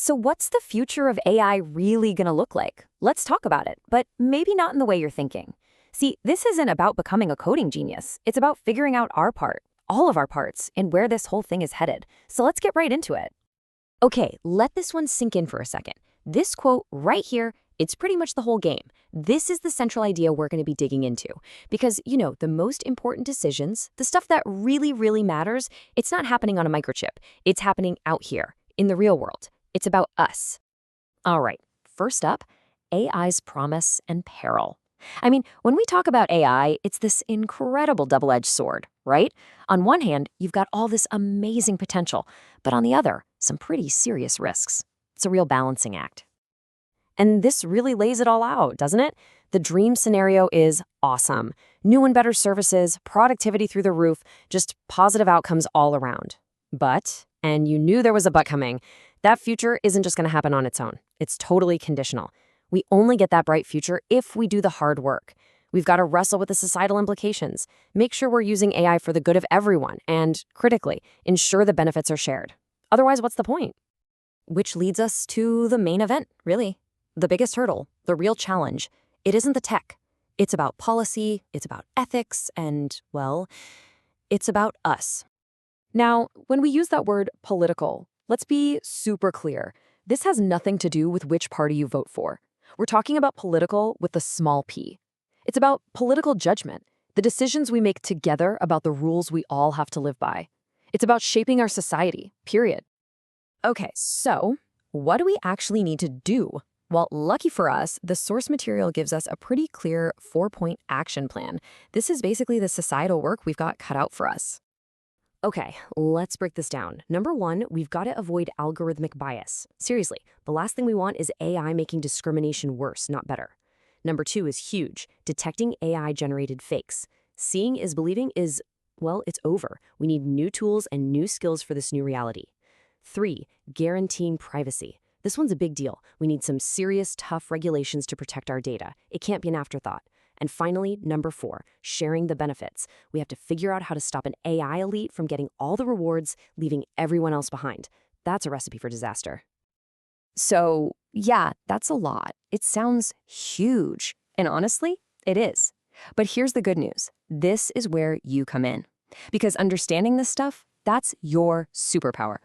So what's the future of AI really going to look like? Let's talk about it, but maybe not in the way you're thinking. See, this isn't about becoming a coding genius. It's about figuring out our part, all of our parts, and where this whole thing is headed. So let's get right into it. Okay, let this one sink in for a second. This quote right here, it's pretty much the whole game. This is the central idea we're going to be digging into. Because, the most important decisions, the stuff that really, really matters, it's not happening on a microchip. It's happening out here, in the real world. It's about us. All right, first up, AI's promise and peril. I mean, when we talk about AI, it's this incredible double-edged sword, right? On one hand, you've got all this amazing potential, but on the other, some pretty serious risks. It's a real balancing act. And this really lays it all out, doesn't it? The dream scenario is awesome. New and better services, productivity through the roof, just positive outcomes all around. But, and you knew there was a but coming, that future isn't just going to happen on its own. It's totally conditional. We only get that bright future if we do the hard work. We've got to wrestle with the societal implications, make sure we're using AI for the good of everyone, and, critically, ensure the benefits are shared. Otherwise, what's the point? Which leads us to the main event, really. The biggest hurdle, the real challenge. It isn't the tech. It's about policy, it's about ethics, and, well, it's about us. Now, when we use that word political, let's be super clear. This has nothing to do with which party you vote for. We're talking about political with a small p. It's about political judgment, the decisions we make together about the rules we all have to live by. It's about shaping our society, period. Okay, so what do we actually need to do? Well, lucky for us, the source material gives us a pretty clear 4-point action plan. This is basically the societal work we've got cut out for us. Okay, let's break this down. Number one, we've got to avoid algorithmic bias. Seriously, the last thing we want is AI making discrimination worse, not better. Number two is huge, detecting AI-generated fakes. Seeing is believing is, well, it's over. We need new tools and new skills for this new reality. 3, guaranteeing privacy. This one's a big deal. We need some serious, tough regulations to protect our data. It can't be an afterthought. And finally, number 4, sharing the benefits. We have to figure out how to stop an AI elite from getting all the rewards, leaving everyone else behind. That's a recipe for disaster. So, yeah, that's a lot. It sounds huge. And honestly, it is. But here's the good news. This is where you come in. Because understanding this stuff, that's your superpower.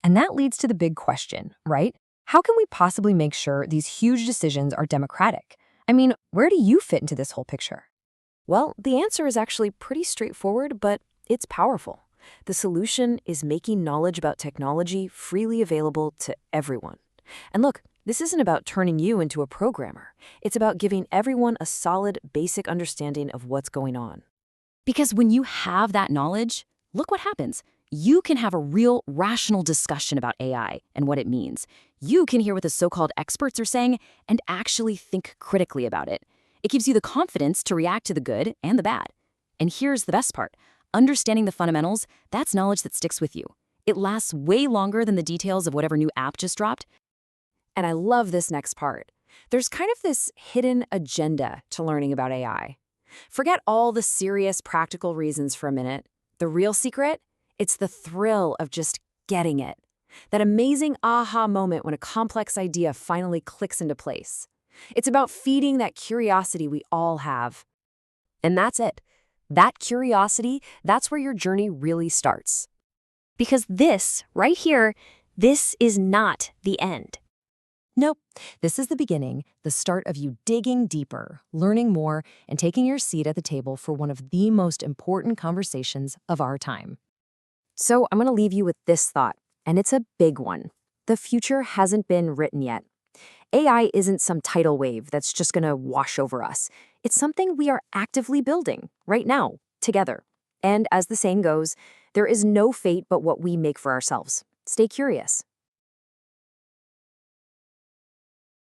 And that leads to the big question, right? How can we possibly make sure these huge decisions are democratic? I mean, where do you fit into this whole picture? Well, the answer is actually pretty straightforward, but it's powerful. The solution is making knowledge about technology freely available to everyone. And look, this isn't about turning you into a programmer. It's about giving everyone a solid, basic understanding of what's going on. Because when you have that knowledge, look what happens. You can have a real, rational discussion about AI and what it means. You can hear what the so-called experts are saying and actually think critically about it. It gives you the confidence to react to the good and the bad. And here's the best part. Understanding the fundamentals, that's knowledge that sticks with you. It lasts way longer than the details of whatever new app just dropped. And I love this next part. There's kind of this hidden agenda to learning about AI. Forget all the serious practical reasons for a minute. The real secret? It's the thrill of just getting it. That amazing aha moment when a complex idea finally clicks into place. It's about feeding that curiosity we all have. And that's it. That curiosity, that's where your journey really starts. Because this, right here, this is not the end. Nope, this is the beginning, the start of you digging deeper, learning more, and taking your seat at the table for one of the most important conversations of our time. So I'm going to leave you with this thought, and it's a big one. The future hasn't been written yet. AI isn't some tidal wave that's just going to wash over us. It's something we are actively building right now, together. And as the saying goes, there is no fate but what we make for ourselves. Stay curious,